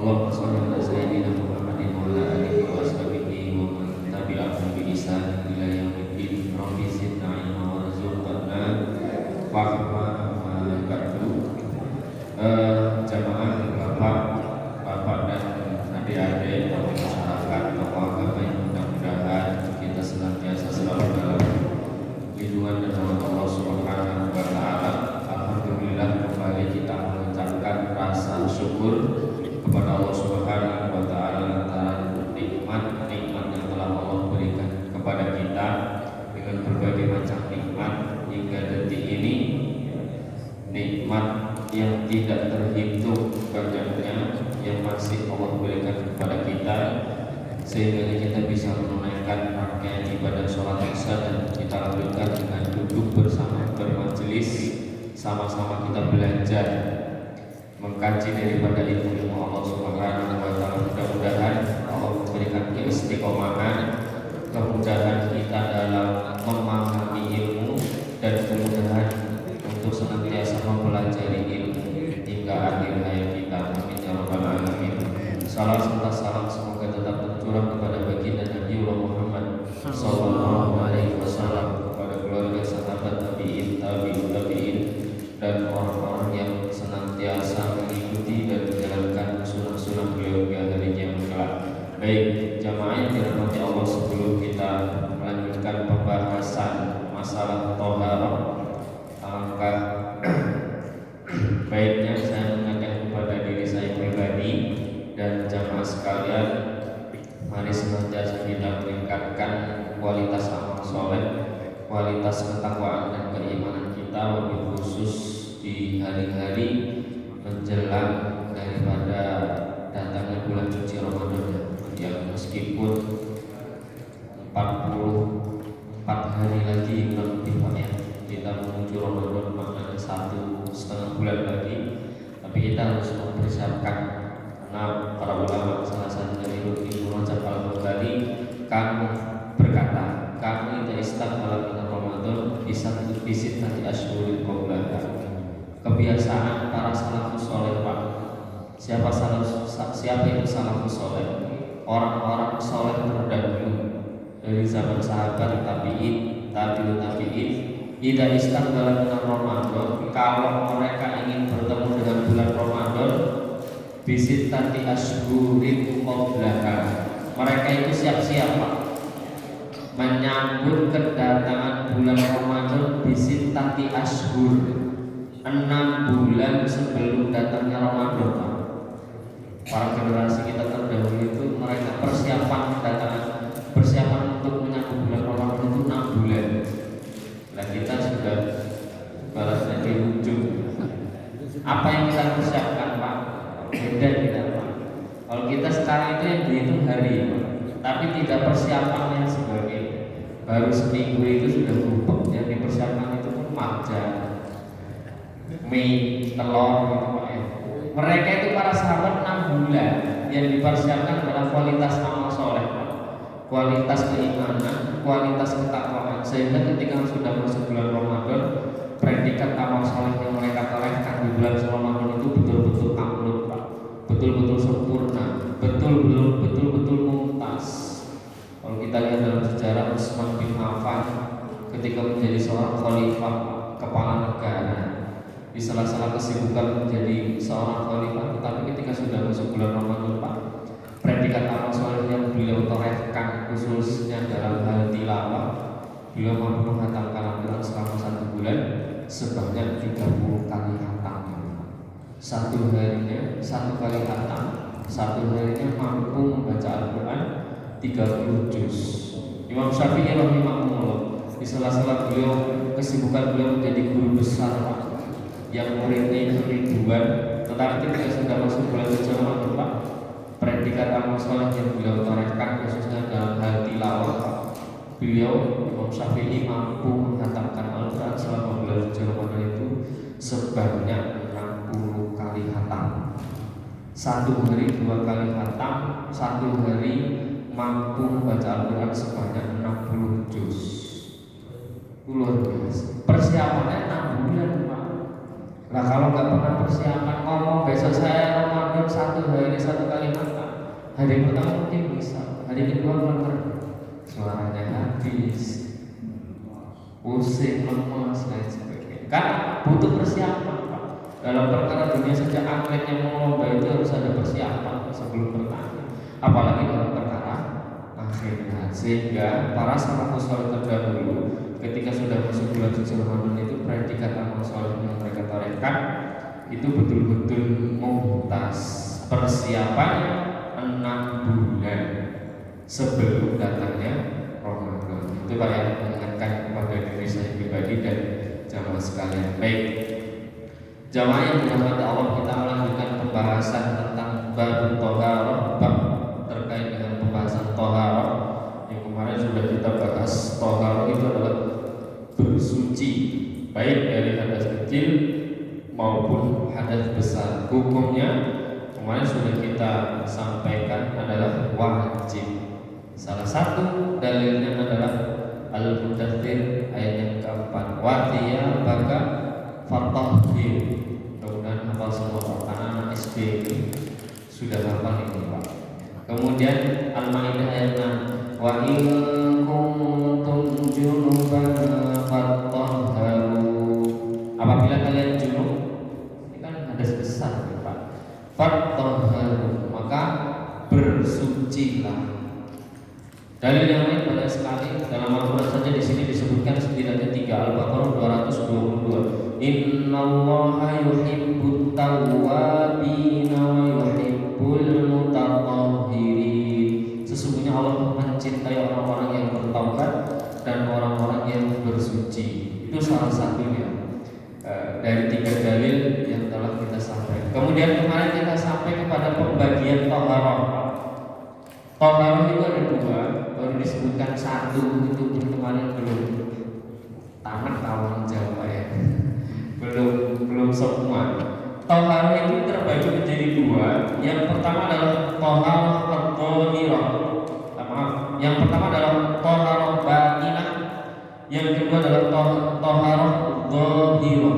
Allahumma shalli ala sayyidina Muhammadin wa ala alihi wa ashabihi wa man tabi'ahum bi ihsan ila yaumiddin. Rabbi zidna ilma warzuqna fahma amma ba'du. Jamaah bapak dan adik-adik masyarakat tokoh agama yang mudah-mudahan kita senantiasa selalu dalam lindungan dan rahmat Allah Subhanahu wa taala. Alhamdulillah kembali kita mengucapkan rasa syukur kepada Allah Subhanahu wa taala lantaran nikmat-nikmat yang telah Allah berikan kepada kita dengan berbagai macam nikmat hingga detik ini, nikmat yang tidak terhitung banyaknya yang masih Allah berikan kepada kita, sehingga kita bisa menunaikan rangkaian ibadah sholat isya dan kita lanjutkan dengan duduk bersama bermajelis, sama-sama kita belajar mengkaji daripada ilmu Allah Subhanahu wa taala. Mudah-mudahan Allah memberikan keistiqomahan, kemudahan kita dalam memahami ilmu dan kemudahan untuk senantiasa mempelajari ilmu hingga akhir hayat kita. Amin ya rabbal alamin. Salam serta salam semoga tetap tercurah kepada baginda Nabi Muhammad sallallahu alaihi wasallam, kepada keluarga, sahabat, tabi'in, tabi'in dan orang-orang yang senantiasa mengikuti dan menjalankan sunnah-sunnah beliau hingga hari kiamat kelak. Baik, jamaah yang dirahmati Allah, sebelum kita melanjutkan pembahasan masalah thaharah, alangkah baiknya saya mengajak kepada diri saya pribadi dan jamaah sekalian, mari senantiasa kita meningkatkan kualitas amal soleh, kualitas ketakwaan dan keimanan kita, lebih khusus di hari-hari menjelang daripada datangnya bulan suci Ramadan yang meskipun 44 hari lagi kurang lebih Pak ya kita menuju Ramadan, maknanya 1,5 bulan lagi, tapi kita harus mempersiapkan. Karena para ulama, salah satunya Ibnu Rajab Al-Hambali, kamu berkata, kamu tidak istiqbal dengan Ramadan bisa visit nanti asyurul qablaha. Kebiasaan para salafus soleh Pak. Siapa itu salafus soleh? Orang-orang soleh terdahulu dari zaman sahabat, tabi'in, tabi'in. Tidak istiqbal dengan Ramadan, kalau mereka ingin bertemu dengan bulan Ramadan, visit nanti asyurul qablaha. Mereka itu siap-siap Pak, menyambut kedatangan bulan Ramadan visit nanti asyhur, 6 bulan sebelum datangnya Ramadan Pak. Para generasi kita terdahulu itu mereka persiapan untuk menyambut bulan Ramadan itu 6 bulan. Nah kita sudah balasnya di ujung. Apa yang kita persiapkan Pak? Beda kita Pak. Kalau kita sekarang itu yang dihitung hari Pak, tapi tidak persiapan yang sebagainya. Baru seminggu itu sudah bubuk. Yang dipersiapkan itu pun makja, mie, telur gitu Pak ya. Mereka itu para sahabat 6 bulan. Yang dipersiapkan adalah kualitas amal soleh Pak, kualitas keimanan, kualitas ketakwaan, sehingga ketika sudah masuk bulan Ramadan, predikat amal soleh yang mereka torehkan di bulan Ramadan itu betul-betul amplop Pak, betul-betul sempurna, betul-betul mumtaz. Kalau kita lihat dalam sejarah Utsman bin Affan ketika menjadi seorang khalifah, kepala negara, di sela-sela kesibukan menjadi seorang khalifah, tetapi ketika sudah masuk bulan Ramadan Pak, predikat amal soleh yang beliau torehkan khususnya dalam hal tilawah, beliau mampu menghatamkan Al-Quran selama 1 bulan sebanyak 30 kali hatam. Satu kali hatam, satu harinya mampu membaca Al-Quran 30 juz. Imam Syafi'i rahimahullah, di sela-sela beliau kesibukan beliau menjadi guru besar Pak, yang muridnya itu ribuan, tetapi ketika sudah masuk bulan suci Ramadan Pak, predikat amal soleh yang beliau torehkan khususnya dalam hal tilawah, beliau Imam Syafi'i mampu menghatamkan Al-Quran selama bulan suci Ramadan itu sebanyak 60 kali hatam. 1 hari 2 kali hatam, 1 hari mampu membaca Al-Quran sebanyak 60 juz. Luar biasa. Persiapannya 6 bulan Pak. Nah kalau nggak pernah persiapan, ngomong besok saya Ramadan dalam satu hari satu kali makan, hari pertama mungkin bisa, hari kedua melemah, suaranya habis, pusing, lemas, lain sebagainya. Karena butuh persiapan Pak. Dalam perkara dunia sejak atlet yang mau lomba itu harus ada persiapan sebelum bertanding. Apalagi dalam perkara akhirat. Sehingga para salafus saleh terdahulu ketika sudah masuk bulan suci Ramadan itu predikat amal saleh yang mereka torehkan itu betul-betul mumtaz. Persiapannya 6 bulan sebelum datangnya Ramadan. Itu Pak yang mengingatkan kepada diri saya pribadi dan jamaah sekalian. Baik, jamaah yang dirahmati Allah, kita melanjutkan pembahasan tentang bab thaharah, bab terkait dengan pembahasan thaharah yang kemarin sudah kita bahas. Thaharah itu adalah bersuci baik dari hadas kecil maupun hadas besar. Hukumnya kemarin sudah kita sampaikan adalah wajib. Salah satu dalilnya adalah Al-Mudaththir ayat yang keempat, wa thiyabaka fatahhir. Mudah-mudahan hafal semua Pak, karena anak SD ini sudah hafal ini Pak. Kemudian Al-Maidah ayat 6, wa in kuntum junuban fatahharu. Apabila kalian junub, ini kan hadas besar ya Pak, fatahharu, maka bersucilah. Dalil yang lain banyak sekali dalam Al-Quran saja di sini disebutkan setidaknya 3. Al-Baqarah 222. Innallaha yuhibbut tawwabina wa yuhibbul mutatahhirin. Sesungguhnya Allah mencintai orang-orang yang bertaubat dan orang-orang yang bersuci. Itu salah satunya dari 3 dalil yang telah kita sampaikan. Kemudian kemarin kita sampai kepada pembagian thaharah. Thaharah itu ada 2, baru disebutkan 1 itu kemarin belum tamat kawan Jawa ya. Belum semua. Thaharah itu terbagi menjadi 2. Yang pertama adalah thaharah adh-dhahirah. Maaf, yang pertama adalah thaharah batinah. Yang kedua adalah thaharah dhahirah.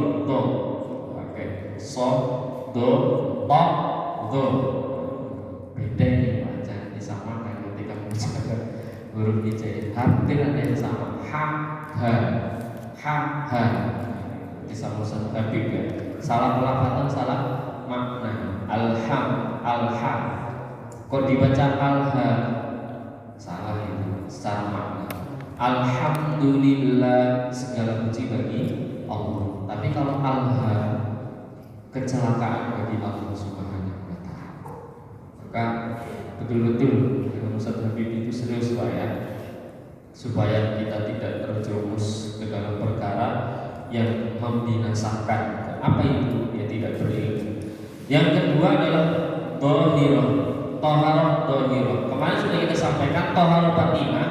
Oke. So, do, ta, do. Beda ini disamakan ketika mengucapkan huruf hijaiyah. Hampir ada yang sama. Ha, ha. Disama-sama Habib ya. Salah pelafatan, salah makna. Alham, alha. Kok dibaca alha? Salah itu secara makna. Alhamdulillah, segala puji bagi Allah. Tapi kalau alha, kecelakaan bagi Allah Subhanahu wa ta'ala. Maka betul-betul Ustaz Habib itu serius Pak ya, supaya kita tidak terjerumus ke dalam perkara yang membinasakan. Apa itu? Ya tidak berilmu. Yang kedua adalah dhahirah, thaharah dhahirah. Kemarin sudah kita sampaikan thaharah batinah.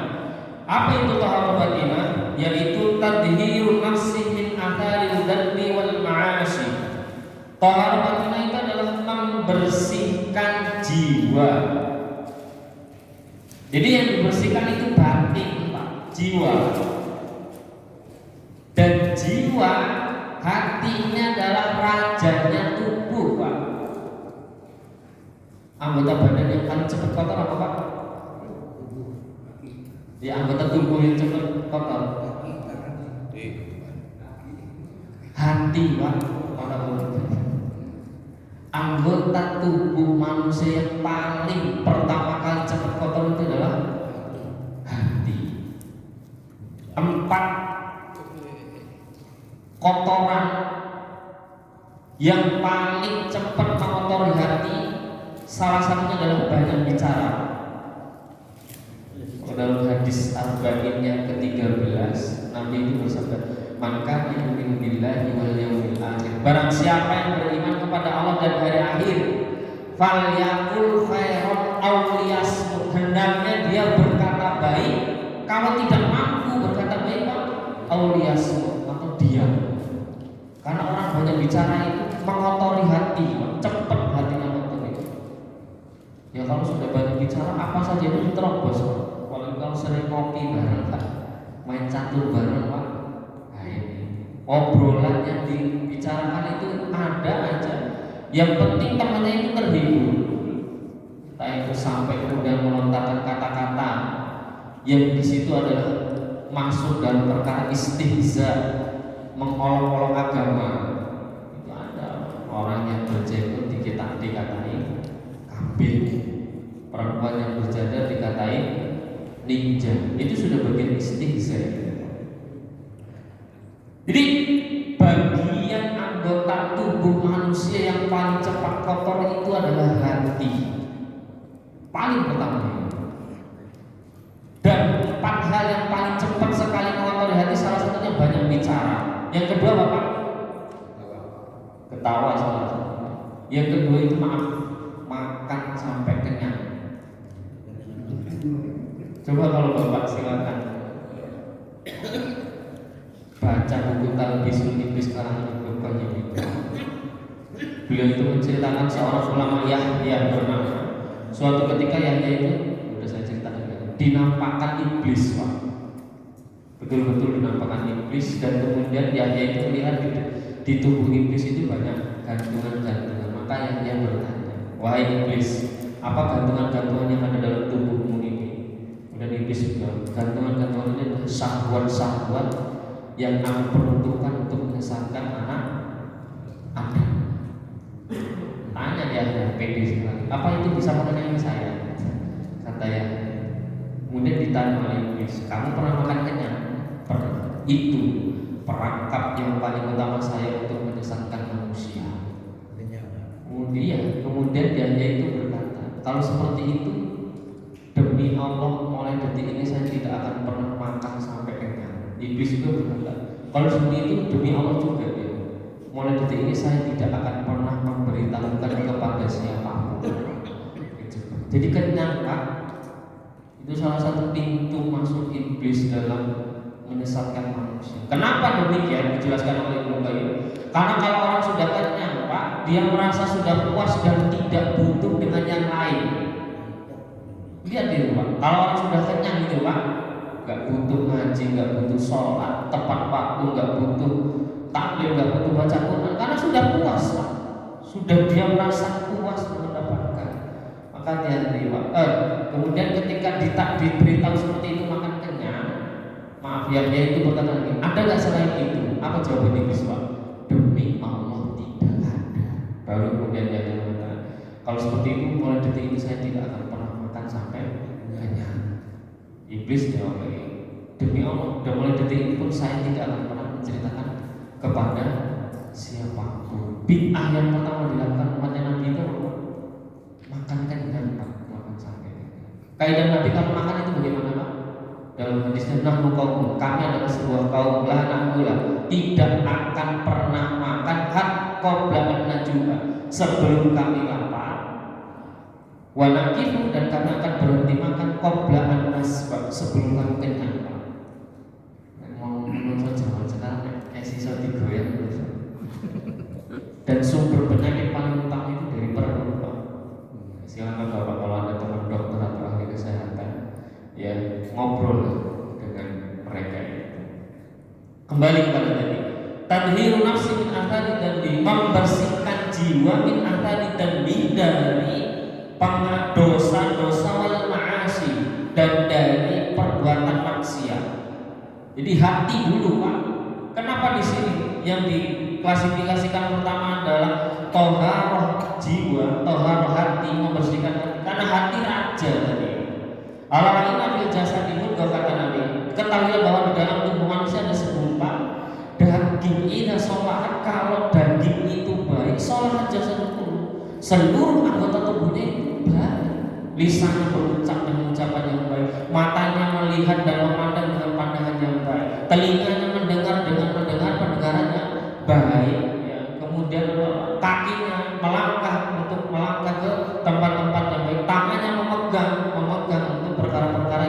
Apa itu thaharah batinah? Yaitu tadhhirun nafsi min atharil dzanbi wal ma'asi. Thaharah batinah itu adalah membersihkan jiwa. Jadi yang dibersihkan itu batin Pak, jiwa. Dan jiwa, hatinya adalah rajanya tubuh Pak. Anggota badan yang paling cepat kotor apa Pak? Ya, anggota tubuh yang cepat kotor. Hati Pak. Anggota tubuh manusia yang paling pertama kali cepat kotor itu adalah hati. 4 kotoran yang paling cepat mengotori hati, salah satunya adalah banyak bicara. Dalam hadis Arba'in yang ke-13, Nabi itu bersabda, "Man kana yu'minu billahi wal yawmil akhir." Barang siapa yang beriman kepada Allah dan hari akhir, falyaqul khairan aw liyasmut. Hendaknya dia berkata baik, kalau tidak mampu berkata baik, aw liyasmut, atau diam. Karena orang banyak bicara itu mengotori hati, cepat hatinya kotor itu. Ya kalau sudah banyak bicara apa saja itu terobos. Kalau sering ngopi bareng Pak, main catur bareng Pak, nah ini obrolan yang dibicarakan itu ada aja. Yang penting temannya itu terhibur. sampai kemudian melontarkan kata-kata yang di situ adalah masuk dalam perkara istihza, mengolok-olok agama. Itu ada orang yang berjenggot dikatai kambing, perempuan yang berjadar dikatai ninja. Itu sudah bagian istihza. Jadi bagian anggota tubuh manusia yang paling cepat kotor itu adalah hati. Paling pertama. Dan 4 hal yang paling cepat sekali mengotori hati, salah satunya banyak bicara. Yang kedua apa? Ketawa salah satunya. Yang kedua itu makan sampai kenyang. Coba kalau Bapak silakan baca buku Talbisul Iblis sekarang banyak itu. Beliau itu menceritakan seorang ulama Yahya bernama. Suatu ketika Yahya itu, sudah saya ceritakan, dinampakkan iblis, Pak. Betul-betul dinampakkan iblis, dan kemudian Yahya itu melihat di tubuh iblis itu banyak gantungan-gantungan. Maka Yahya bertanya, wahai iblis, apa gantungan-gantungan yang ada dalam tubuhmu ini? Kemudian iblis bilang, gantungan-gantungan ini adalah syahwat-syahwat yang aku peruntukkan untuk menyesatkan anak Adam. Tanya dia pede sekali, apa itu bisa mengenai saya? Kata ya. Kemudian ditanya oleh iblis, kamu pernah makan kenyang? Pernah. Itu perangkap yang paling utama saya untuk menyesatkan manusia. Kemudian dia itu berkata, kalau seperti itu, demi Allah mulai detik ini saya tidak akan pernah makan sampai kenyang. Iblis juga berkata, kalau seperti itu demi Allah juga ya, mulai detik ini saya tidak akan pernah memberitahukan kepada siapapun. Jadi kenyang, Pak, itu salah satu pintu masuk iblis dalam menyesatkan manusia. Kenapa demikian? Dijelaskan oleh Ibnu Qayyim. Karena kalau orang sudah kenyang, Pak, dia merasa sudah puas dan tidak butuh dengan yang lain. Lihat itu, Pak. Kalau orang sudah kenyang itu, Pak, nggak butuh ngaji, nggak butuh sholat tepat waktu, nggak butuh taklim, nggak butuh baca Quran, karena sudah puas, Pak. Sudah dia merasa puas mendapatkan. Maka hati-hati, Pak. Kemudian ketika diberitahu seperti itu makan kenyang, maaf ya, dia itu berkata lagi, ada nggak selain itu? Apa jawaban iblis, Pak? Demi Allah tidak ada. Baru kemudian dia mengatakan, kalau seperti itu mulai detik ini saya tidak akan pernah makan sampai kenyang. Iblis jawab lagi, demi Allah, dan mulai detik ini pun saya tidak akan pernah menceritakan kepada siapapun. Bid'ah yang pertama dilakukan umatnya Nabi itu makan kenyang, Pak, makan sampai kenyang. Kaidah Nabi kalau makan itu bagaimana, Pak? Dalam hadisnya, nahnu qaum, kami adalah sebuah kaum la na'kula, tidak akan pernah makan qabla an najua, sebelum kami lapar. Wa naqifu, dan kami akan berhenti makan qabla an nasba, sebelum kami kenyang, Pak. Mau menurut zaman sekarang sisa digoyang terus. Dan sumber penyakit paling utama itu dari perut, Pak. Silakan Bapak kalau ada teman dokter atau ahli kesehatan, ya ngobrol dengan mereka itu. Kembali kepada tadi, tadhiru nafsi min athari dambi, membersihkan jiwa min athari dambi, dari dosa-dosa wal ma'asi, dan dari perbuatan maksiat. Jadi hati dulu, Pak. Kenapa di sini yang diklasifikasikan pertama adalah toharoh jiwa, toharoh hati, membersihkan hati. Karena hati raja tadi. Ala-ala fil jasadi mudghah, kata Nabi. Ketahuilah bahwa di dalam tubuh manusia ada segumpal daging. Idza sholahat, kalau daging itu baik, sholahat jasadul, seluruh anggota tubuhnya itu baik. Lisannya berucap dengan ucapan yang baik, matanya melihat dan memandang dengan pandangan yang baik, telinganya mendengar dengan pendengaran yang baik, ya. Kemudian kakinya melangkah untuk melangkah ke tempat-tempat yang baik, tangannya memegang untuk perkara-perkara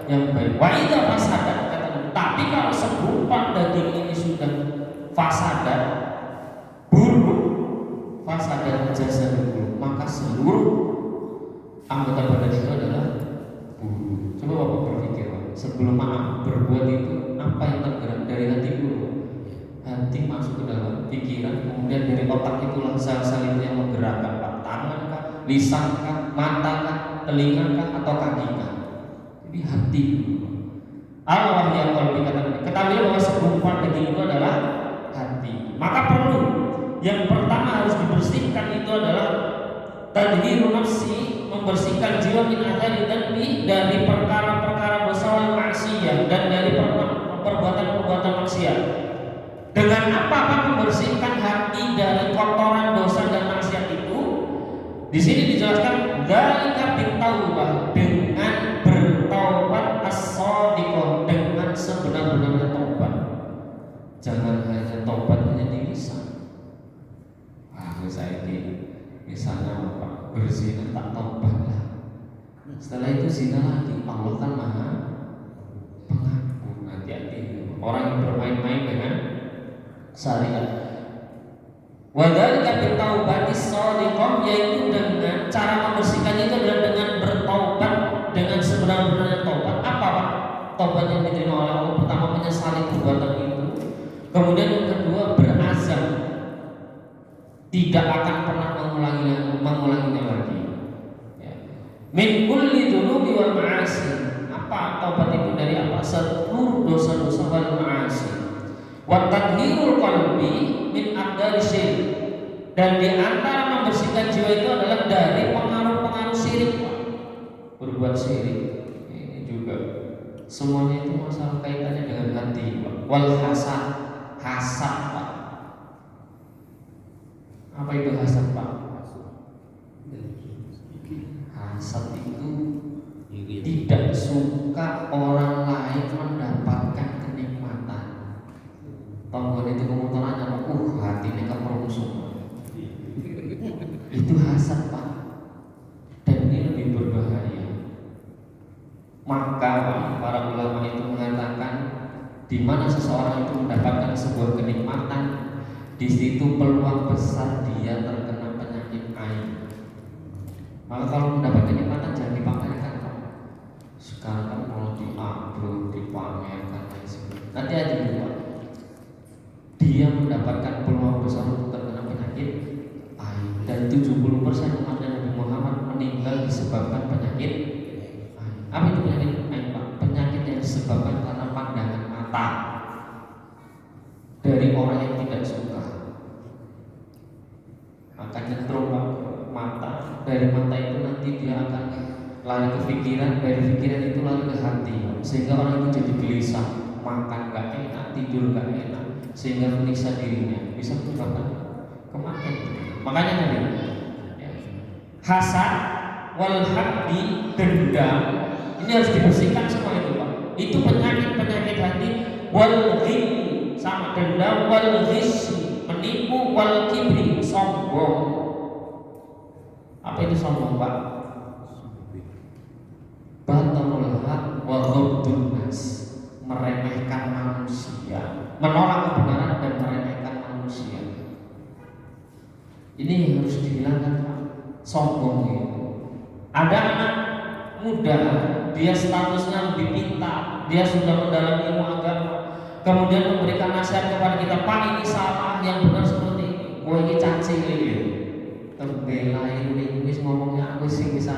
yang baik. Wa idza fasadat, kata, tapi kalau segumpal daging ini sudah fasadat, buruk, fasadat jasadul, maka seluruh anggota badan itu adalah buruk. Coba Bapak berpikir, Pak, sebelum maaf berbuat itu apa yang tergerak dari hati dulu? Hati masuk ke dalam pikiran, kemudian dari otak itulah sel-sel itu yang menggerakkan, Pak. Tangan, Pak, lisankah, matakah, telingakah, atau kakikah? Jadi hati. Allah yang kalau dikatakan, ketahui bahwa segumpal daging itu adalah hati. Maka perlu yang pertama harus dibersihkan itu adalah tadhirun nafsi, membersihkan jiwa min athari dzanbi, dari perkara-perkara dosa wal maksiyah, dan dari perbuatan-perbuatan maksiat. Dengan apa membersihkan hati dari kotoran dosa dan maksiat itu? Di sini dijelaskan dzalika bitaubah, dengan bertaubat as-shadiqah, dengan sebenar-benarnya taubat. Jangan hanya taubat hanya di lisan. Saya ini misalnya apa, berzina tak taubat lah. Setelah itu zina lagi. Allah kan maha pengampun. Hati-hati orang yang bermain-main dengan syariat. Wadzalika bitaubatis shadiqah, yaitu dengan cara membersihkannya itu adalah dengan bertaubat dengan sebenar-benarnya taubat. Apa Pak? Taubat yang diterima oleh Allah pertama menyesali perbuatan itu. Kemudian yang kedua berazam tidak akan pernah mengulanginya lagi. Ya. Min kulli dzunubi wal ma'asi. Apa taubat itu? Dari apa? Seluruh dosa-dosa wal ma'asi. Wa tadhirul qalbi min aqdari syirik, dan di antara membersihkan jiwa itu adalah dari pengaruh-pengaruh syirik. Berbuat syirik ini juga semuanya itu masalah kaitannya dengan hati. Wal hasad, hasad Pak. Apa itu hasad Pak? Hasad itu tidak suka orang lain mendapatkan kenikmatan. Tonggon itu kemotorannya, hati ini kamu semua. Itu hasad Pak. Dan ini lebih berbahaya. Maka para ulama itu mengatakan, di mana seseorang itu mendapatkan sebuah kenikmatan, di situ peluang besar dia terkena penyakit ain. Maka kalau mendapat kenikmatan jangan dipamerkan Pak. Sekarang kamu kalau di-upload, dipamerkan, nanti aja Pak. Dia mendapatkan peluang besar untuk terkena penyakit ain. Dan 70% umat Nabi Muhammad meninggal disebabkan penyakit ain. Apa itu penyakit ain Pak? Penyakit yang disebabkan karena pandangan mata dari orang yang tidak suka. Maka nyetrum mata, dari mata itu nanti dia akan lari ke pikiran, dari pikiran itu lari ke hati, sehingga orang itu jadi gelisah, makan gak enak, tidur gak enak, sehingga menyiksa dirinya, bisa menyebabkan kematian. Makanya tadi ya, hasad, wal haddi, dendam, ini harus dibersihkan semua itu Pak. Itu penyakit hati. Wal ghibri, sama dendam, wal ghishi, menipu, wal kibri, sombong. Apa itu sombong Pak? Batalul haq wa ghabdun nas, meremehkan manusia, menolak kebenaran dan meremehkan manusia. Ini harus dihilangkan Pak. Sombong itu. Ada anak muda, dia statusnya lebih pintar, dia sudah mendalami ilmu agama, kemudian memberikan nasihat kepada kita, Pak ini salah, yang benar seperti ini. Wah ini caci ini. Terbelain linguis ngomongnya aku sih bisa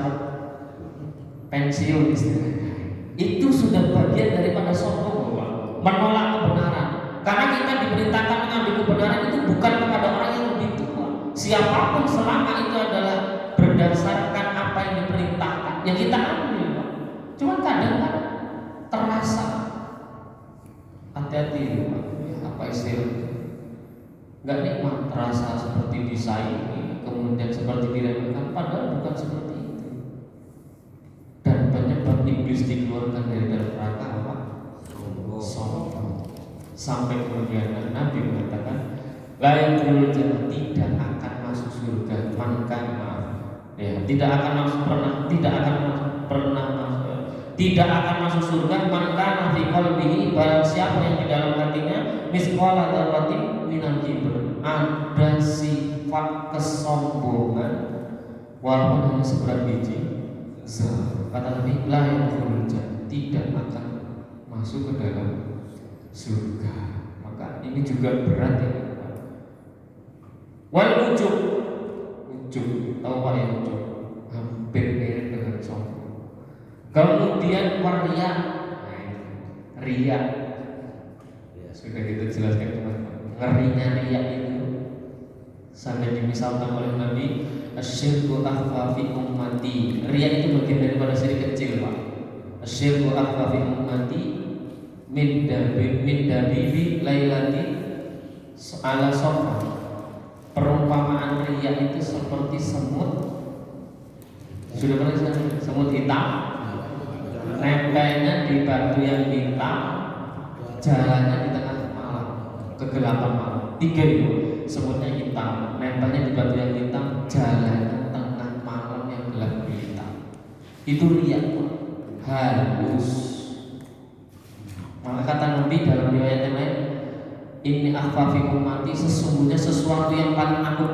pensiun istilahnya. Itu sudah bagian daripada sombong Pak. Menolak kebenaran. Karena kita diperintahkan mengambil kebenaran itu bukan kepada orang yang lebih tua. Siapapun selama itu adalah berdasarkan apa yang diperintahkan, yang kita ambil Pak. Cuma kadang kan terasa hati-hati Pak. Apa istilahnya? Gak nikmat, terasa seperti disaingi, kemudian seperti diremehkan, padahal bukan seperti itu. Dan penyebab iblis dikeluarkan dari dalam neraka apa? Sombong. Sampai kemudian Nabi mengatakan, la yadkhulul jannah, tidak akan masuk surga man kana maaf. Ya, tidak akan masuk surga man kana fi qalbihi, barang siapa yang di dalam hatinya misqala dzarratin minal kibr, ada sifat kesombongan walaupun hanya seberat biji zarah. Kata Nabi, la yadkhulul jannah, tidak akan masuk ke dalam surga. Maka ini juga berat ya. Wal ujub, tahu Pak ya ujub? Kemudian waria, ria, ya sudah kita jelaskan teman-teman. Ngerinya ria itu sampai dimisalkan oleh Nabi, asyirku akhfa fi ummati. Ria itu bagian daripada syirik kecil, Pak. Asyirku akhfa fi ummati min dabibi lailati ala sofa. Perumpamaan ria itu seperti semut. Sudah pernah disana? Semut hitam nempelnya di batu yang hitam, jalannya di tengah malam, kegelapan malam. 3 itu, semutnya hitam, nempelnya di batu yang hitam, jalannya tengah malam yang gelap hitam. Itu riak, halus. Maka kata Nabi dalam riwayat yang lain, ini akhfa fi ummati, sesungguhnya sesuatu yang paling aku